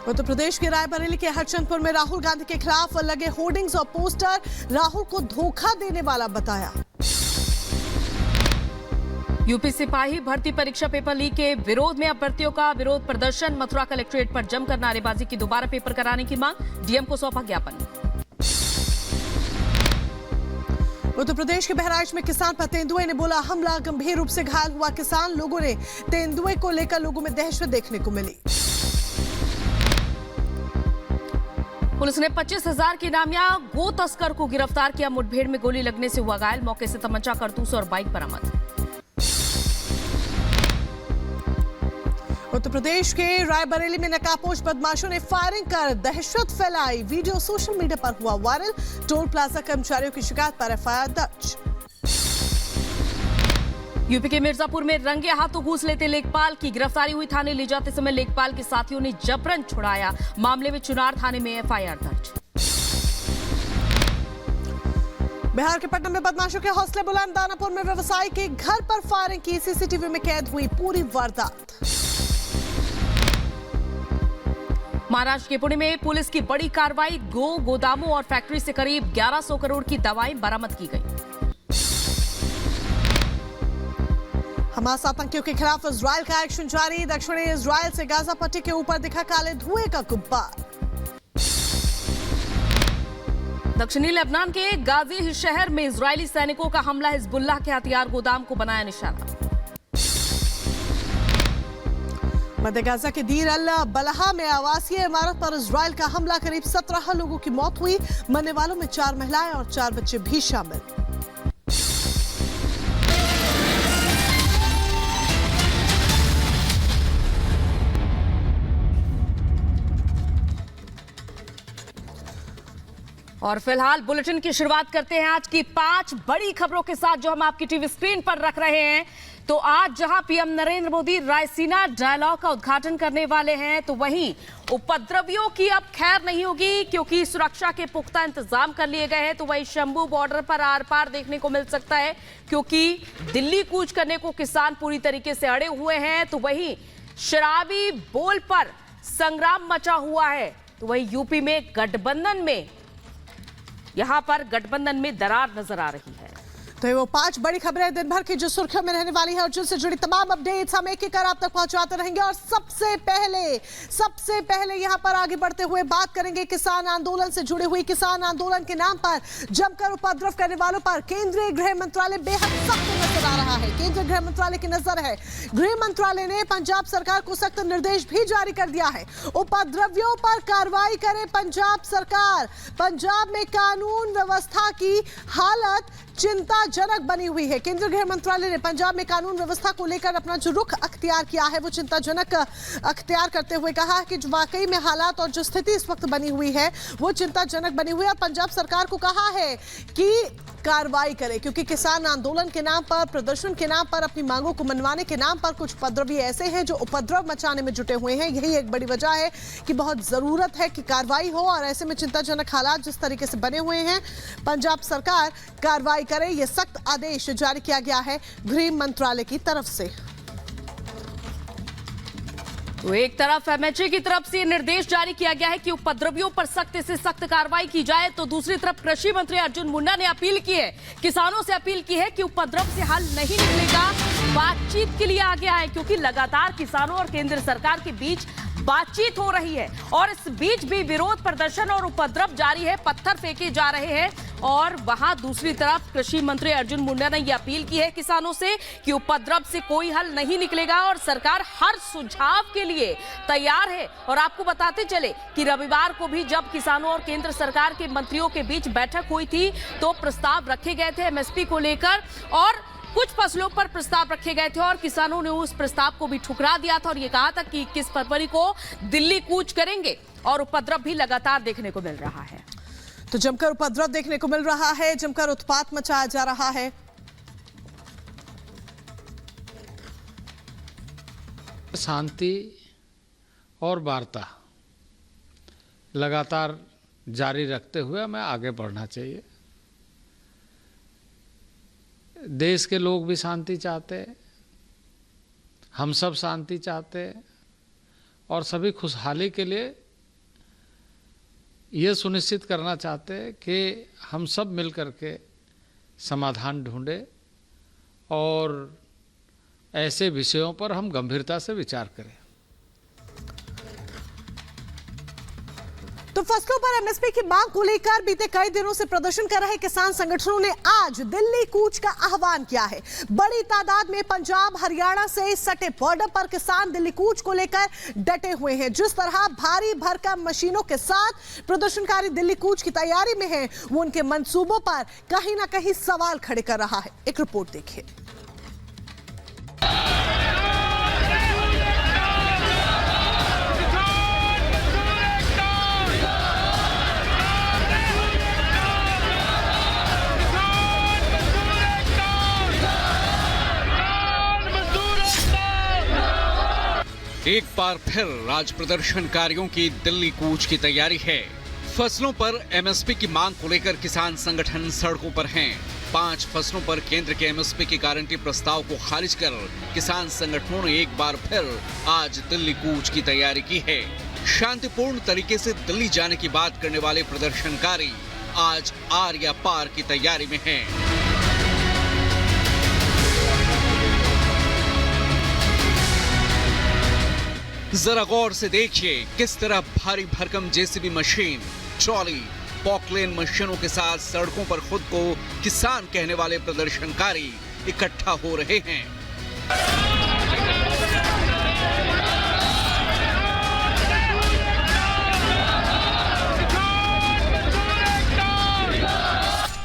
उत्तर प्रदेश के रायबरेली के हरचंदपुर में राहुल गांधी के खिलाफ लगे होर्डिंग्स और पोस्टर राहुल को धोखा देने वाला बताया। यूपी सिपाही भर्ती परीक्षा पेपर लीक के विरोध में अभ्यर्थियों का विरोध प्रदर्शन। मथुरा कलेक्ट्रेट पर जमकर नारेबाजी की, दोबारा पेपर कराने की मांग, डीएम को सौंपा ज्ञापन। उत्तर प्रदेश के बहराइच में किसान पर तेंदुए ने बोला हमला, गंभीर रूप से घायल हुआ किसान। लोगों ने तेंदुए को लेकर लोगों में दहशत देखने को मिली। पुलिस ने 25,000 की इनामिया गो तस्कर को गिरफ्तार किया। मुठभेड़ में गोली लगने से हुआ घायल, मौके से तमंचा, कारतूस और बाइक बरामद। उत्तर प्रदेश के रायबरेली में नकाबपोश बदमाशों ने फायरिंग कर दहशत फैलाई। वीडियो सोशल मीडिया पर हुआ वायरल। टोल प्लाजा कर्मचारियों की शिकायत पर एफआईआर दर्ज। यूपी के मिर्जापुर में रंगे हाथों घूस लेते लेखपाल की गिरफ्तारी हुई। थाने ले जाते समय लेखपाल के साथियों ने जबरन छुड़ाया। मामले में चुनार थाने में एफआईआर दर्ज। बिहार के पटना में बदमाशों के हौसले बुलंद। दानापुर में व्यवसायी के घर पर फायरिंग की, सीसीटीवी में कैद हुई पूरी वारदात। महाराष्ट्र के पुणे में पुलिस की बड़ी कार्रवाई। गोदामों और फैक्ट्री से करीब 1100 करोड़ की दवाएं बरामद की गई। हमास आतंकियों के खिलाफ इजरायल का एक्शन जारी। दक्षिणी इजरायल से गाजा पट्टी के ऊपर दिखा काले धुएं का गुब्बार। दक्षिणी लेबनान के गाजी शहर में इजरायली सैनिकों का हमला। हिजबुल्लाह के हथियार गोदाम को बनाया निशाना। मध्य गाजा के दीर अल बलहा में आवासीय इमारत पर इजरायल का हमला। करीब 17 लोगों की मौत हुई। मरने वालों में 4 महिलाएं और 4 बच्चे भी शामिल। और फिलहाल बुलेटिन की शुरुआत करते हैं आज की 5 बड़ी खबरों के साथ जो हम आपकी टीवी स्क्रीन पर रख रहे हैं। तो आज जहां पीएम नरेंद्र मोदी रायसीना डायलॉग का उद्घाटन करने वाले हैं, तो वहीं उपद्रवियों की अब खैर नहीं होगी क्योंकि सुरक्षा के पुख्ता इंतजाम कर लिए गए हैं। तो वहीं शंभू बॉर्डर पर आर पार देखने को मिल सकता है क्योंकि दिल्ली कूच करने को किसान पूरी तरीके से अड़े हुए हैं। तो वहीं शराबी बोल पर संग्राम मचा हुआ है। तो वहीं यूपी में गठबंधन में यहां पर गठबंधन में दरार नजर आ रही है। तो ये वो 5 बड़ी खबरें दिन भर की जो सुर्खियों में रहने वाली है और जिनसे जुड़ी तमाम अपडेट्स हम एक एक कर आप तक पहुंचाते रहेंगे। और सबसे पहले यहां पर आगे बढ़ते हुए बात करेंगे किसान आंदोलन से जुड़ी हुई। किसान आंदोलन के नाम पर जमकर उपद्रव करने वालों पर केंद्रीय गृह मंत्रालय बेहद सख्त नजर आ रहा है। केंद्रीय गृह मंत्रालय की नजर है। गृह मंत्रालय ने पंजाब सरकार को सख्त निर्देश भी जारी कर दिया है। उपद्रवियों पर कार्रवाई करे पंजाब सरकार। पंजाब में कानून व्यवस्था की हालत चिंताजनक बनी हुई है। केंद्रीय गृह मंत्रालय ने पंजाब में कानून व्यवस्था को लेकर अपना जो रुख अख्तियार किया है वो चिंताजनक अख्तियार करते हुए कहा है कि जो वाकई में हालात और जो स्थिति इस वक्त बनी हुई है वो चिंताजनक बनी हुई है। और पंजाब सरकार को कहा है कि कार्रवाई करे क्योंकि किसान आंदोलन के नाम पर, प्रदर्शन के नाम पर, अपनी मांगों को मनवाने के नाम पर कुछ उपद्रवी ऐसे हैं जो उपद्रव मचाने में जुटे हुए हैं। यही एक बड़ी वजह है कि बहुत जरूरत है कि कार्रवाई हो। और ऐसे में चिंताजनक हालात जिस तरीके से बने हुए हैं, पंजाब सरकार कार्रवाई करे, यह सख्त आदेश जारी किया गया है गृह मंत्रालय की तरफ से। तो एक तरफ एमएचए की तरफ से निर्देश जारी किया गया है कि उपद्रवियों पर सख्त से सख्त कार्रवाई की जाए, तो दूसरी तरफ कृषि मंत्री अर्जुन मुंडा ने अपील की है, किसानों से अपील की है कि उपद्रव से हल नहीं निकलेगा, बातचीत के लिए आगे आए क्योंकि लगातार किसानों और केंद्र सरकार के बीच बातचीत हो रही है। और इस बीच भी विरोध प्रदर्शन और उपद्रव जारी है, पत्थर फेंके जा रहे हैं। और वहां दूसरी तरफ कृषि मंत्री अर्जुन मुंडा ने यह अपील की है किसानों से कि उपद्रव से कोई हल नहीं निकलेगा और सरकार हर सुझाव के लिए तैयार है। और आपको बताते चले कि रविवार को भी जब किसानों और केंद्र सरकार के मंत्रियों के बीच बैठक हुई थी तो प्रस्ताव रखे गए थे एमएसपी को लेकर और कुछ फसलों पर प्रस्ताव रखे गए थे और किसानों ने उस प्रस्ताव को भी ठुकरा दिया था और ये कहा था कि 21 फरवरी को दिल्ली कूच करेंगे। और उपद्रव भी लगातार देखने को मिल रहा है। तो जमकर उपद्रव देखने को मिल रहा है, जमकर उत्पात मचाया जा रहा है। शांति और वार्ता लगातार जारी रखते हुए हमें आगे बढ़ना चाहिए। देश के लोग भी शांति चाहते हैं, हम सब शांति चाहते हैं और सभी खुशहाली के लिए ये सुनिश्चित करना चाहते हैं कि हम सब मिलकर के समाधान ढूंढे और ऐसे विषयों पर हम गंभीरता से विचार करें। तो फसलों पर एमएसपी की मांग को लेकर बीते कई दिनों से प्रदर्शन कर रहे किसान संगठनों ने आज दिल्ली कूच का आह्वान किया है। बड़ी तादाद में पंजाब हरियाणा से सटे बॉर्डर पर किसान दिल्ली कूच को लेकर डटे हुए हैं। जिस तरह भारी भरकम मशीनों के साथ प्रदर्शनकारी दिल्ली कूच की तैयारी में हैं, वो उनके मंसूबों पर कहीं ना कहीं सवाल खड़े कर रहा है। एक रिपोर्ट देखिए। एक बार फिर आज प्रदर्शनकारियों की दिल्ली कूच की तैयारी है। फसलों पर एमएसपी की मांग को लेकर किसान संगठन सड़कों पर हैं। 5 फसलों पर केंद्र के एमएसपी की गारंटी प्रस्ताव को खारिज कर किसान संगठनों ने एक बार फिर आज दिल्ली कूच की तैयारी की है। शांतिपूर्ण तरीके से दिल्ली जाने की बात करने वाले प्रदर्शनकारी आज आर या पार की तैयारी में हैं। जरा गौर से देखिए किस तरह भारी भरकम जेसीबी मशीन, ट्रॉली, पॉकलेन मशीनों के साथ सड़कों पर खुद को किसान कहने वाले प्रदर्शनकारी इकट्ठा हो रहे हैं।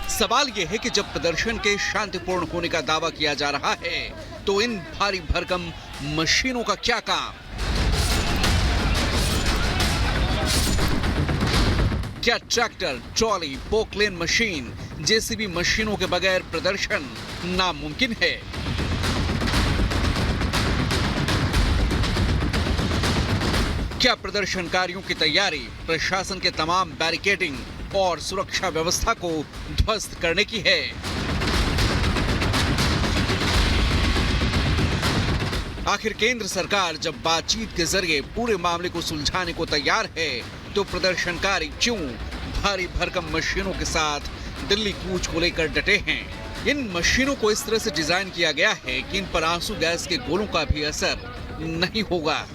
सवाल यह है कि जब प्रदर्शन के शांतिपूर्ण होने का दावा किया जा रहा है तो इन भारी भरकम मशीनों का क्या काम? क्या tractor, trolley, Poclain machine, JCB मशीनों के बगैर प्रदर्शन नामुमकिन है? क्या प्रदर्शनकारियों की तैयारी प्रशासन के तमाम बैरिकेडिंग और सुरक्षा व्यवस्था को ध्वस्त करने की है? आखिर केंद्र सरकार जब बातचीत के जरिए पूरे मामले को सुलझाने को तैयार है तो प्रदर्शनकारी क्यों भारी भरकम मशीनों के साथ दिल्ली कूच को लेकर डटे हैं? इन मशीनों को इस तरह से डिजाइन किया गया है कि इन पर आंसू गैस के गोलों का भी असर नहीं होगा।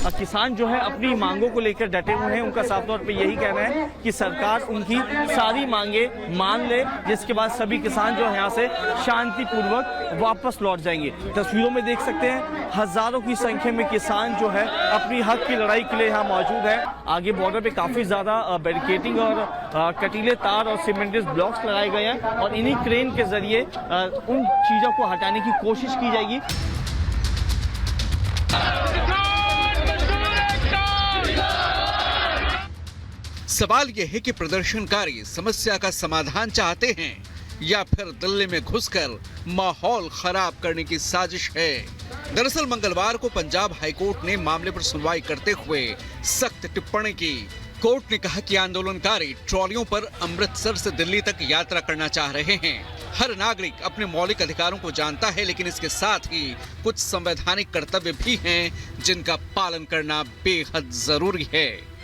किसान जो है अपनी मांगों को लेकर डटे हुए हैं। उनका साफ तौर पे यही कहना है कि सरकार उनकी सारी मांगे मान ले, जिसके बाद सभी किसान जो है यहाँ से शांतिपूर्वक वापस लौट जाएंगे। तस्वीरों में देख सकते हैं हजारों की संख्या में किसान जो है अपनी हक की लड़ाई के लिए यहाँ मौजूद है। आगे बॉर्डर पे काफी ज्यादा बैरिकेडिंग और कटीले तार और सीमेंटेड ब्लॉक्स लगाए गए हैं और इन्हीं क्रेन के जरिए उन चीजों को हटाने की कोशिश की जाएगी। सवाल यह है कि प्रदर्शनकारी समस्या का समाधान चाहते हैं या फिर दिल्ली में घुसकर माहौल खराब करने की साजिश है। दरअसल मंगलवार को पंजाब हाईकोर्ट ने मामले पर सुनवाई करते हुए सख्त टिप्पणी की। कोर्ट ने कहा कि आंदोलनकारी ट्रॉलियों पर अमृतसर से दिल्ली तक यात्रा करना चाह रहे हैं। हर नागरिक अपने मौलिक अधिकारों को जानता है, लेकिन इसके साथ ही कुछ संवैधानिक कर्तव्य भी हैं जिनका पालन करना बेहद जरूरी है।